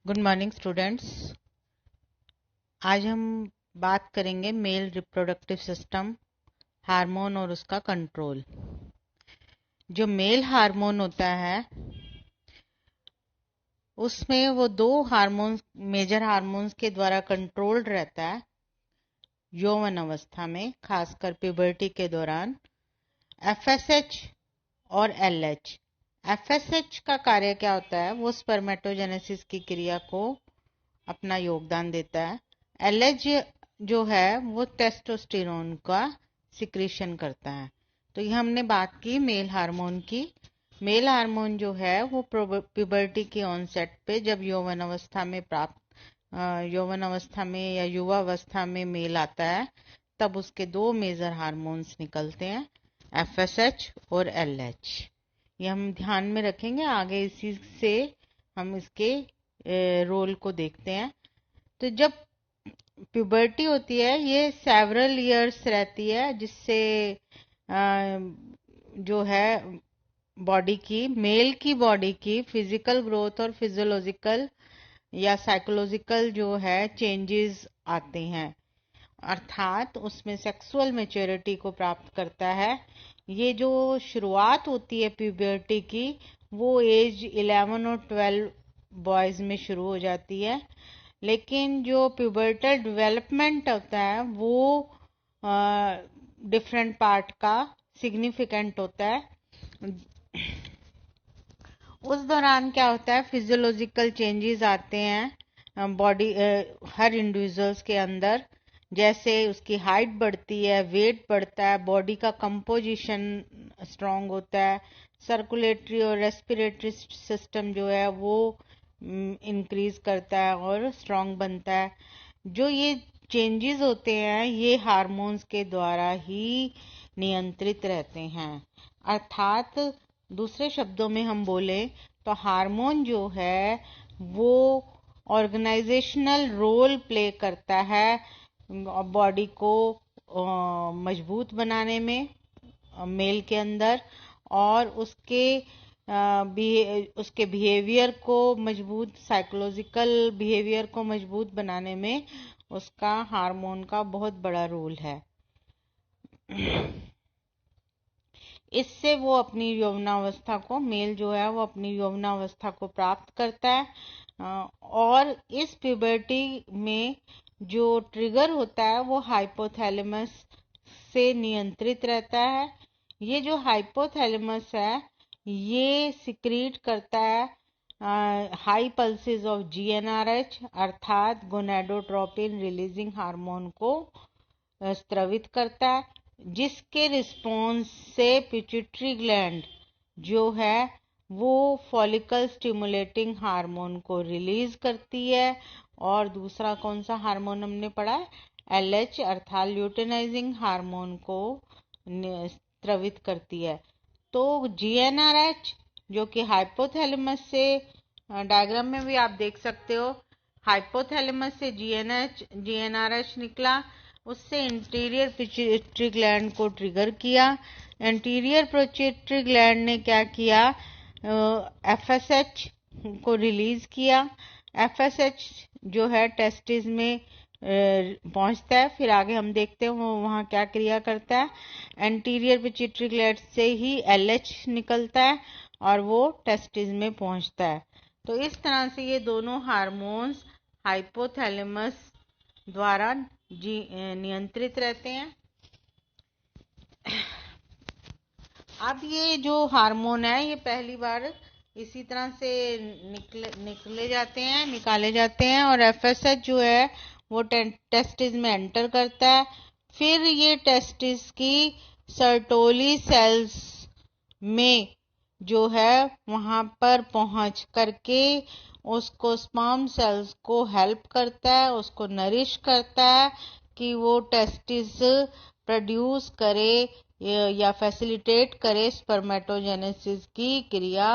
Good morning students. आज हम बात करेंगे मेल रिप्रोडक्टिव सिस्टम, हार्मोन और उसका कंट्रोल। जो मेल हार्मोन होता है उसमें वो दो हार्मोन्स, मेजर हार्मोन्स के द्वारा कंट्रोल्ड रहता है यौवन अवस्था में, खासकर प्यूबर्टी के दौरान। एफएसएच और एलएच। एफएसएच का कार्य क्या होता है? वो स्पर्मेटोजेनेसिस की क्रिया को अपना योगदान देता है। एलएच जो है वो टेस्टोस्टेरोन का सिक्रीशन करता है। तो ये हमने बात की मेल हार्मोन की। मेल हार्मोन जो है वो प्यूबर्टी के ऑनसेट पे, जब यौवन अवस्था में या युवा अवस्था में मेल आता है, तब उसके दो मेजर हार्मोन्स निकलते हैं, एफएसएच और एलएच। ये हम ध्यान में रखेंगे, आगे इसी से हम इसके रोल को देखते हैं। तो जब प्यूबर्टी होती है ये सेवरल इयर्स रहती है, जिससे जो है मेल की बॉडी की फिजिकल ग्रोथ और फिजियोलॉजिकल या साइकोलॉजिकल जो है चेंजेस आते हैं, अर्थात उसमें सेक्सुअल मैच्योरिटी को प्राप्त करता है। ये जो शुरुआत होती है प्यूबर्टी की, वो एज 11 और 12 बॉयज में शुरू हो जाती है, लेकिन जो प्यूबर्टल डेवलपमेंट होता है वो डिफरेंट पार्ट का सिग्निफिकेंट होता है। उस दौरान क्या होता है, फिजियोलॉजिकल चेंजेस आते हैं बॉडी हर इंडिविजुअल्स के अंदर। जैसे उसकी हाइट बढ़ती है, वेट बढ़ता है, बॉडी का कंपोजिशन स्ट्रांग होता है, सर्कुलेटरी और रेस्पिरेटरी सिस्टम जो है वो इंक्रीज करता है और स्ट्रांग बनता है। जो ये चेंजेस होते हैं ये हार्मोन्स के द्वारा ही नियंत्रित रहते हैं। अर्थात दूसरे शब्दों में हम बोले तो हार्मोन जो है वो ऑर्गेनाइजेशनल रोल प्ले करता है बॉडी को मजबूत बनाने में मेल के अंदर, और उसके बिहेवियर को मजबूत, साइकोलॉजिकल बिहेवियर को मजबूत बनाने में उसका हार्मोन का बहुत बड़ा रोल है। इससे वो अपनी यौवनावस्था को, मेल जो है वो अपनी यौवनावस्था को प्राप्त करता है। और इस प्यूबर्टी में जो ट्रिगर होता है वो हाइपोथैलेमस से नियंत्रित रहता है। ये जो हाइपोथैलेमस है ये सिक्रीट करता है हाई पल्सेस ऑफ जीएनआरएच, अर्थात गोनाडोट्रोपिन रिलीजिंग हार्मोन को स्रावित करता है, जिसके रिस्पॉन्स से पिट्यूटरी ग्लैंड जो है वो फॉलिकल स्टिमुलेटिंग हार्मोन को रिलीज करती है। और दूसरा कौन सा हार्मोन हमने पढ़ा है? एलएच, अर्थात ल्यूटेनाइजिंग हार्मोन को स्रावित करती है। तो जीएनआरएच जो कि हाइपोथैलेमस से, डायग्राम में भी आप देख सकते हो, हाइपोथैलेमस से जीएनआरएच निकला, उससे इंटीरियर पिट्यूटरी ग्लैंड को ट्रिगर किया। इंटीरियर पिट्यूटरी ग्लैंड ने क्या किया? एफएसएच को रिलीज किया। एफएसएच जो है टेस्टिस में पहुंचता है। फिर आगे हम देखते हैं वो वहाँ क्या क्रिया करता है। एंटीरियर पिट्यूटरी ग्लैंड से ही एलएच निकलता है और वो टेस्टिस में पहुंचता है। तो इस तरह से ये दोनों हार्मोन्स हाइपोथैलेमस द्वारा नियंत्रित रहते हैं। अब ये जो हार्मोन है ये पहली बार इसी तरह से निकाले जाते हैं और एफएसएच जो है वो टेस्टिस में एंटर करता है। फिर ये टेस्टिस की सर्टोली सेल्स में जो है वहां पर पहुंच करके उसको स्पर्म सेल्स को हेल्प करता है, उसको नरिश करता है कि वो टेस्टिस प्रोड्यूस करे या फैसिलिटेट करे स्पर्मेटोजेनेसिस की क्रिया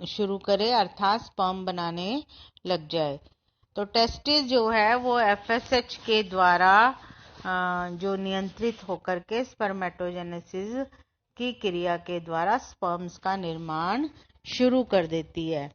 शुरू करे, अर्थात स्पर्म बनाने लग जाए। तो टेस्टिस जो है वो एफएसएच के द्वारा जो नियंत्रित होकर के स्पर्मेटोजेनेसिस की क्रिया के द्वारा स्पर्म्स का निर्माण शुरू कर देती है।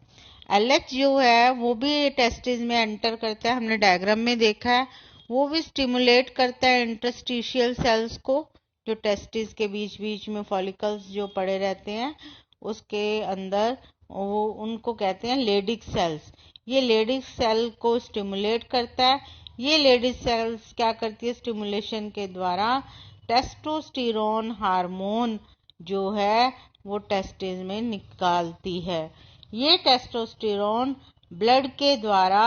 LH जो है वो भी टेस्टिस में एंटर करता है, हमने डायग्राम में देखा है। वो भी स्टिमुलेट करता है इंटरस्टिशियल सेल्स को, जो टेस्टिस के बीच बीच में फॉलिकल्स जो पड़े रहते हैं उसके अंदर, वो उनको कहते हैं लेडिक सेल्स। ये लेडिक सेल को स्टिमुलेट करता है। ये लेडिक सेल्स क्या करती है, स्टिमुलेशन के द्वारा टेस्टोस्टेरोन हार्मोन जो है वो टेस्टिस में निकालती है। ये टेस्टोस्टेरोन ब्लड के द्वारा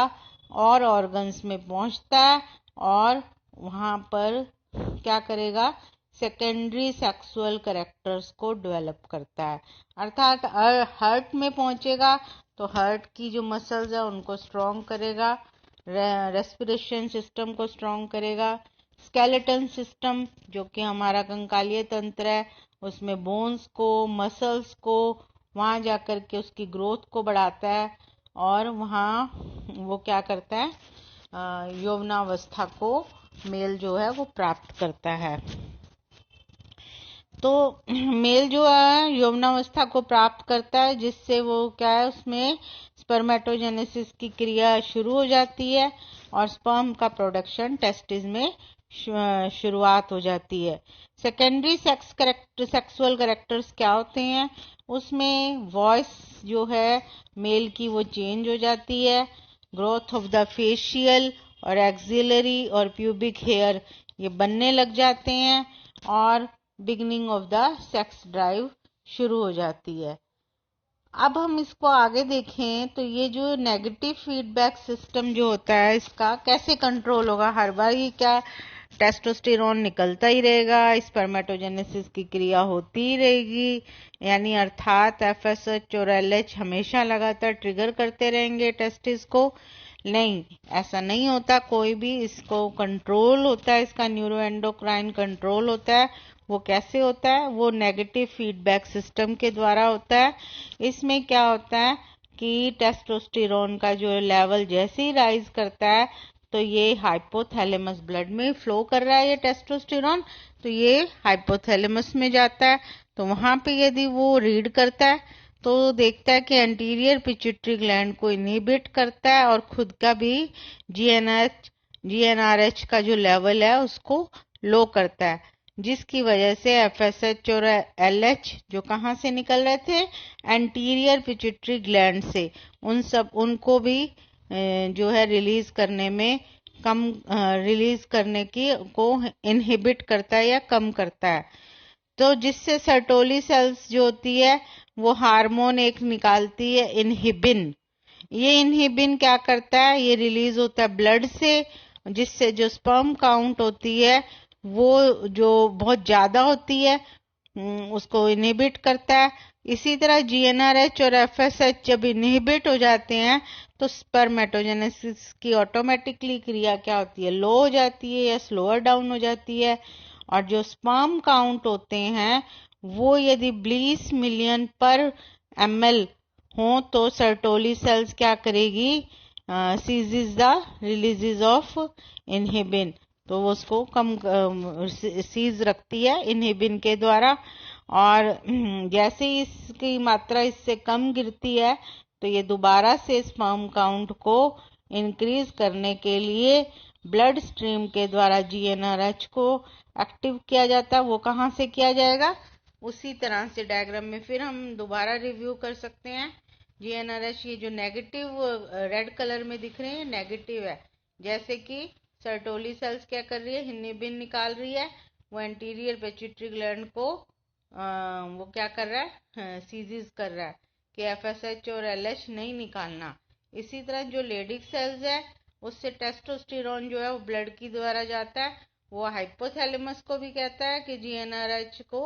और ऑर्गन्स में पहुंचता है और वहां पर क्या करेगा, सेकेंडरी सेक्सुअल कैरेक्टर्स को डेवलप करता है। अर्थात हार्ट में पहुंचेगा तो हार्ट की जो मसल्स है उनको स्ट्रॉन्ग करेगा, रेस्पिरेशन सिस्टम को स्ट्रॉन्ग करेगा, स्केलेटन सिस्टम जो कि हमारा कंकालीय तंत्र है उसमें बोन्स को, मसल्स को, वहां जाकर के उसकी ग्रोथ को बढ़ाता है और वहां वो क्या करता है, यौवनावस्था को मेल जो है वो प्राप्त करता है। तो मेल जो है यौवनावस्था को प्राप्त करता है, जिससे वो क्या है, उसमें स्पर्मेटोजेनेसिस की क्रिया शुरू हो जाती है और स्पर्म का प्रोडक्शन टेस्टिस में शुरुआत हो जाती है। सेकेंडरी सेक्सुअल कैरेक्टर्स क्या होते हैं, उसमें वॉइस जो है मेल की वो चेंज हो जाती है, ग्रोथ ऑफ द फेशियल और एक्सिलरी और प्यूबिक हेयर ये बनने लग जाते हैं और beginning of the sex drive शुरू हो जाती है। अब हम इसको आगे देखें तो ये जो नेगेटिव फीडबैक सिस्टम जो होता है इसका कैसे कंट्रोल होगा। हर बार ये क्या टेस्टोस्टेरोन निकलता ही रहेगा, स्पर्मेटोजेनेसिस की क्रिया होती ही रहेगी, यानी अर्थात एफएसएच और एलएच हमेशा लगातार ट्रिगर करते रहेंगे टेस्टिस को। नहीं, ऐसा नहीं होता, कोई भी इसको कंट्रोल होता है, इसका न्यूरो एंडोक्राइन कंट्रोल होता है। वो कैसे होता है, वो नेगेटिव फीडबैक सिस्टम के द्वारा होता है। इसमें क्या होता है कि टेस्टोस्टेरोन का जो लेवल जैसे ही राइज करता है तो ये हाइपोथैलेमस, ब्लड में फ्लो कर रहा है ये टेस्टोस्टेरोन, तो ये हाइपोथैलेमस में जाता है। तो वहां पे यदि वो रीड करता है तो देखता है कि एंटीरियर पिट्यूटरी ग्लैंड को इनहिबिट करता है और खुद का भी जीएनआरएच का जो लेवल है उसको लो करता है, जिसकी वजह से एफएसएच और एलएच जो कहाँ से निकल रहे थे, एंटीरियर पिट्यूटरी ग्लैंड से, उनको भी जो है रिलीज करने में रिलीज करने की को इनहिबिट करता है या कम करता है। तो जिससे सर्टोली सेल्स जो होती है वो हार्मोन एक निकालती है, इनहिबिन। ये इनहिबिन क्या करता है, ये रिलीज होता है ब्लड से, जिससे जो स्पर्म काउंट होती है वो जो बहुत ज्यादा होती है उसको इनहिबिट करता है। इसी तरह जीएनआरएच और एफएसएच जब इनहिबिट हो जाते हैं तो स्पर्मेटोजेनेसिस की ऑटोमेटिकली क्रिया क्या होती है, लो हो जाती है या स्लोअर डाउन हो जाती है। और जो स्पर्म काउंट होते हैं वो यदि 20 मिलियन पर ml हो तो सर्टोली सेल्स क्या करेगी, ceases the releases of inhibin, तो वो उसको कम सीज रखती है इनहिबिन के द्वारा। और जैसे ही इसकी मात्रा इससे कम गिरती है तो ये दोबारा से स्पर्म काउंट को इंक्रीज करने के लिए ब्लड स्ट्रीम के द्वारा जीएनआरएच को एक्टिव किया जाता है। वो कहाँ से किया जाएगा, उसी तरह से डायग्राम में फिर हम दोबारा रिव्यू कर सकते हैं। जीएनआरएच ये जो नेगेटिव रेड कलर में दिख रहे हैं नेगेटिव है, जैसे कि सर्टोली सेल्स क्या कर रही है, इनहिबिन निकाल रही है, वो एंटीरियर पिट्यूटरी ग्लैंड को वो क्या कर रहा है, सीजीज कर रहा है कि एफएसएच और एलएच नहीं निकालना। इसी तरह जो लेडिक सेल्स है उससे टेस्टोस्टेरोन जो है वो ब्लड की द्वारा जाता है, वो हाइपोथैलेमस को भी कहता है कि जीएनआरएच को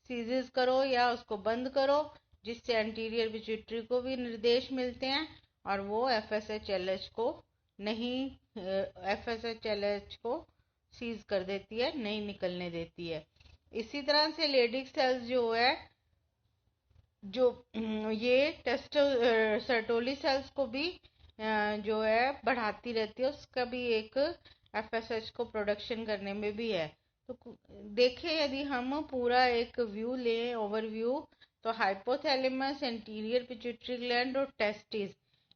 सीजेस करो या उसको बंद करो, जिससे एंटीरियर पिट्यूटरी को भी निर्देश मिलते हैं और वो एफएसएच को नहीं, एफएसएच को सीज कर देती है, नहीं निकलने देती है। इसी तरह से लेडिक सेल्स जो है जो ये सर्टोली सेल्स को भी जो है बढ़ाती रहती है, उसका भी एक एफएसएच को प्रोडक्शन करने में भी है। तो देखें यदि हम पूरा एक व्यू लें, ओवरव्यू, तो हाइपोथैलेमस, एंटीरियर पिट्यूटरी ग्लैंड और टेस्टिस,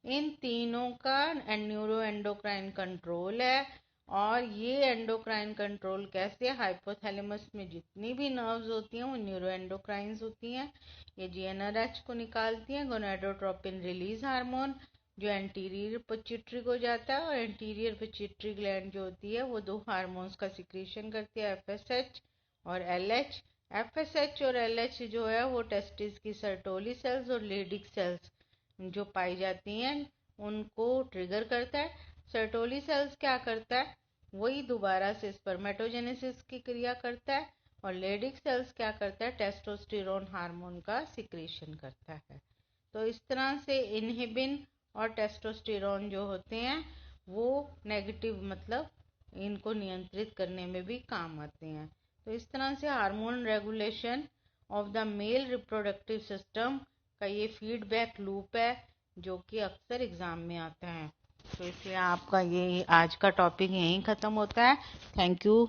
इन तीनों का न्यूरो एंडोक्राइन कंट्रोल है। और ये एंडोक्राइन कंट्रोल कैसे, हाइपोथैलेमस में जितनी भी नर्व्स होती हैं वो न्यूरो एंडोक्राइंस होती हैं। ये जीएनआरएच को निकालती हैं, गोनाडोट्रोपिन रिलीज हार्मोन, जो एंटीरियर पिट्यूटरी को जाता है। और एंटीरियर पिट्यूटरी ग्लैंड जो होती है वो दो हार्मोन्स का सिक्रीशन करती है, एफएसएच और एलएच। एफएसएच और एलएच जो है वो टेस्टिस की सर्टोली सेल्स और लेडिक सेल्स जो पाई जाती हैं उनको ट्रिगर करता है। सर्टोली सेल्स क्या करता है, वही दोबारा से स्पर्मेटोजेनेसिस की क्रिया करता है। और लेडिक सेल्स क्या करता है, टेस्टोस्टेरोन हार्मोन का सिक्रीशन करता है। तो इस तरह से इनहिबिन और टेस्टोस्टेरोन जो होते हैं वो नेगेटिव मतलब इनको नियंत्रित करने में भी काम आते हैं। तो इस तरह से hormone regulation of the male reproductive system का ये फीडबैक लूप है जो कि अक्सर एग्जाम में आता है। तो इसलिए आपका ये आज का टॉपिक यहीं ख़त्म होता है। Thank you.